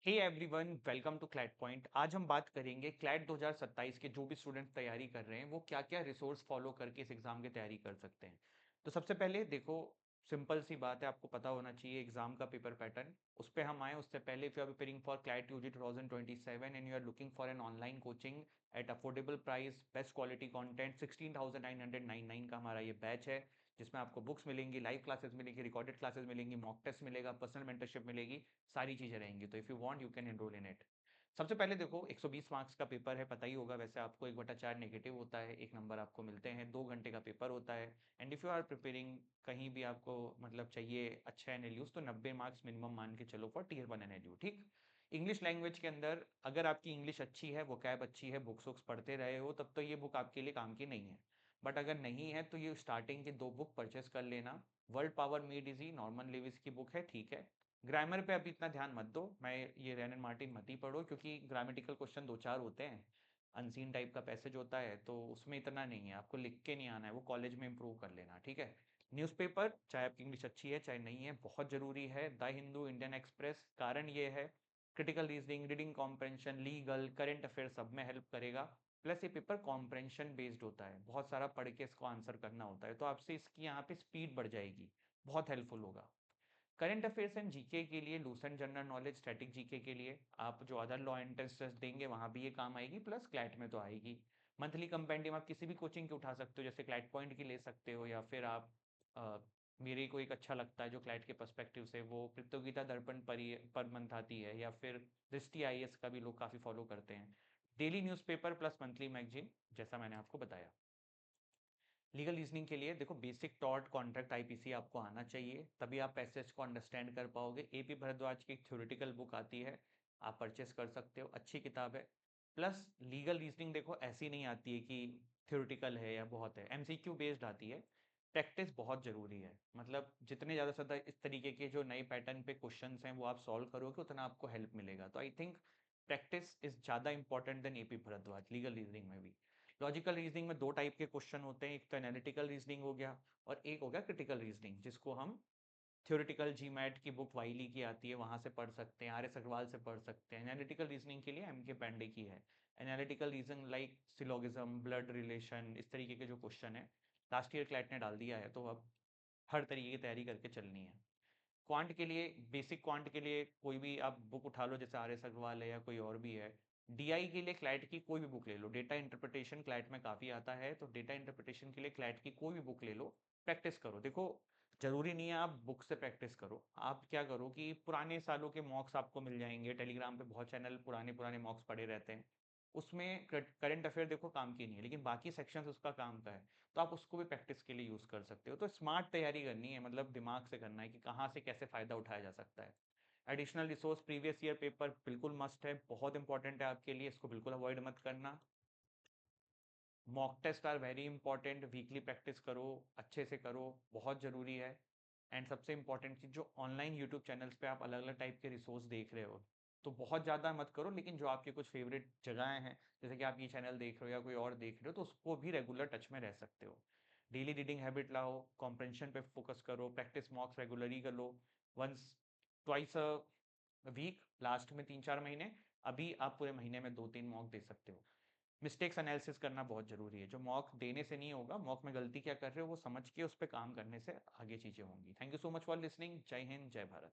Hey everyone, welcome to CLAT point. आज हम बात करेंगे क्लैट 2027 के जो भी स्टूडेंट्स तैयारी कर रहे हैं वो क्या क्या रिसोर्स फॉलो करके इस एग्जाम की तैयारी कर सकते हैं। तो सबसे पहले देखो, सिंपल सी बात है, आपको पता होना चाहिए एग्जाम का पेपर पैटर्न। उस पर हम आए उससे पहले, if you are preparing for CLAT UG 2027 and you are looking for an online coaching at affordable price, best quality content, 16,999 का हमारा ये बैच है, जिसमें आपको बुक्स मिलेंगी, लाइव क्लासेस मिलेंगी, रिकॉर्डेड क्लासेस मिलेंगी, मॉक टेस्ट मिलेगा, पर्सनल मेंटरशिप मिलेगी, सारी चीजें रहेंगी। तो if you want you can enrol in it. सबसे पहले देखो, 120 मार्क्स का पेपर है, पता ही होगा वैसे आपको। 1/4 नेगेटिव होता है, 1 नंबर आपको मिलते हैं, 2 घंटे का पेपर होता है। And if you are preparing कहीं भी आपको मतलब चाहिए अच्छा एनएलयूज, तो 90 मार्क्स मिनिमम मान के चलो फॉर टीयर 1 एनएलयू। ठीक। इंग्लिश लैंग्वेज के अंदर अगर आपकी इंग्लिश अच्छी है, वोकैब अच्छी है, बुक्स वुक्स पढ़ते रहे हो, तब तो ये बुक आपके लिए काम की नहीं है। बट अगर नहीं है तो ये स्टार्टिंग के 2 बुक परचेस कर लेना। Word power made easy, Norman Lewis की बुक है, ठीक है। ग्रामर पे अभी इतना ध्यान मत दो, मैं ये रैन एंड मार्टिन मत ही पढ़ो, क्योंकि ग्रामेटिकल क्वेश्चन 2-4 होते हैं, अनसीन टाइप का पैसेज होता है, तो उसमें इतना नहीं है, आपको लिख के नहीं आना है, वो कॉलेज में इंप्रूव कर लेना, ठीक है। न्यूज़पेपर, चाहे आपकी इंग्लिश अच्छी है चाहे नहीं है, बहुत जरूरी है। द हिंदू, इंडियन एक्सप्रेस, कारण ये है critical reasoning, reading comprehension, legal, current affair सब में हेल्प करेगा। प्लस ये पेपर कॉम्प्रेंशन बेस्ड होता है, बहुत सारा पढ़ के इसको आंसर करना होता है, तो आपसे इसकी यहाँ पे स्पीड बढ़ जाएगी, बहुत हेल्पफुल होगा। करंट अफेयर्स एंड जीके के लिए, Lucent general knowledge, static GK के लिए आप जो अदर लॉ एंट्रेंस टेस्ट देंगे वहां भी ये काम आएगी, प्लस क्लैट में तो आएगी। मंथली कंपेंडियम आप किसी भी कोचिंग के उठा सकते हो, जैसे क्लैट पॉइंट की ले सकते हो, या फिर आप अ, मेरे को एक अच्छा लगता है जो क्लैट के पर्सपेक्टिव से, वो प्रतियोगिता दर्पण पर मंथ आती है, या फिर दृष्टि आईएएस का भी लोग काफी फॉलो करते हैं। Daily newspaper plus monthly magazine, जैसा मैंने आपको बताया। लीगल रीजनिंग के लिए देखो, बेसिक टॉर्ट कॉन्ट्रैक्ट आईपीसी आपको आना चाहिए, तभी आप पैसेज को अंडरस्टैंड कर पाओगे। एपी भरद्वाज की एक थ्योरेटिकल बुक आती है, आप परचेस कर सकते हो, अच्छी किताब है। प्लस लीगल रीजनिंग देखो ऐसी नहीं आती है कि थ्योरेटिकल है या बहुत है, एमसीक्यू बेस्ड आती है। प्रैक्टिस बहुत जरूरी है, मतलब जितने ज़्यादा से ज़्यादा इस तरीके के जो नए पैटर्न पे क्वेश्चंस हैं वो आप सॉल्व करोगे, उतना आपको हेल्प मिलेगा। तो आई थिंक प्रैक्टिस इज ज़्यादा important than AP Bhardwaj legal reasoning में भी। लॉजिकल रीजनिंग में 2 टाइप के क्वेश्चन होते हैं, एक तो एनालिटिकल रीजनिंग हो गया, और एक हो गया क्रिटिकल रीजनिंग, जिसको हम थ्योरेटिकल जीमैट की बुक वाइली की आती है वहां से पढ़ सकते हैं, आर एस अग्रवाल से पढ़ सकते हैं। एनालिटिकल रीजनिंग के लिए एम के पांडे की है। Analytical reason like syllogism, blood relation, इस तरीके के जो क्वेश्चन है, लास्ट ईयर क्लैट ने डाल दिया है, तो अब हर तरीके की तैयारी करके चलनी है। क्वांट के लिए, बेसिक क्वांट के लिए कोई भी आप बुक उठा लो, जैसे आर एस अग्रवाल है या कोई और भी है। डीआई के लिए क्लैट की कोई भी बुक ले लो, डेटा इंटरप्रिटेशन क्लैट में काफ़ी आता है, तो डेटा इंटरप्रिटेशन के लिए क्लैट की कोई भी बुक ले लो, प्रैक्टिस करो। देखो, जरूरी नहीं है आप बुक से प्रैक्टिस करो, आप क्या करो कि पुराने सालों के मॉक्स आपको मिल जाएंगे, टेलीग्राम पे बहुत चैनल पुराने पुराने मॉक्स पड़े रहते हैं, उसमें करंट अफेयर देखो काम की नहीं है, लेकिन बाकी सेक्शंस उसका काम का है, तो आप उसको भी प्रैक्टिस के लिए यूज कर सकते हो। तो स्मार्ट तैयारी करनी है, मतलब दिमाग से करना है कि कहाँ से कैसे फायदा उठाया जा सकता है। Additional resource, previous year paper बिल्कुल मस्ट है, बहुत इंपॉर्टेंट है आपके लिए, इसको बिल्कुल अवॉइड मत करना। Mock test are very important, weekly practice करो, अच्छे से करो, बहुत ज़रूरी है। एंड सबसे इंपॉर्टेंट चीज़, जो ऑनलाइन यूट्यूब चैनल्स पे आप अलग अलग टाइप के रिसोर्स देख रहे हो, तो बहुत ज़्यादा मत करो, लेकिन जो आपके कुछ फेवरेट जगहें हैं, जैसे कि आप ये चैनल देख रहे हो या कोई और देख रहे हो, तो उसको भी रेगुलर टच में रह सकते हो। डेली रीडिंग हैबिट लाओ, कॉम्प्रेंशन पे फोकस करो, प्रैक्टिस मॉक्स रेगुलरली कर लो, once twice a week, last में 3-4 महीने। अभी आप पूरे महीने में 2-3 मॉक दे सकते हो। मिस्टेक्स एनालिसिस करना बहुत जरूरी है, जो मॉक देने से नहीं होगा, मॉक में गलती क्या कर रहे हो वो समझ के उस पर काम करने से आगे चीजें होंगी। Thank you so much for listening. जय हिंद, जय भारत।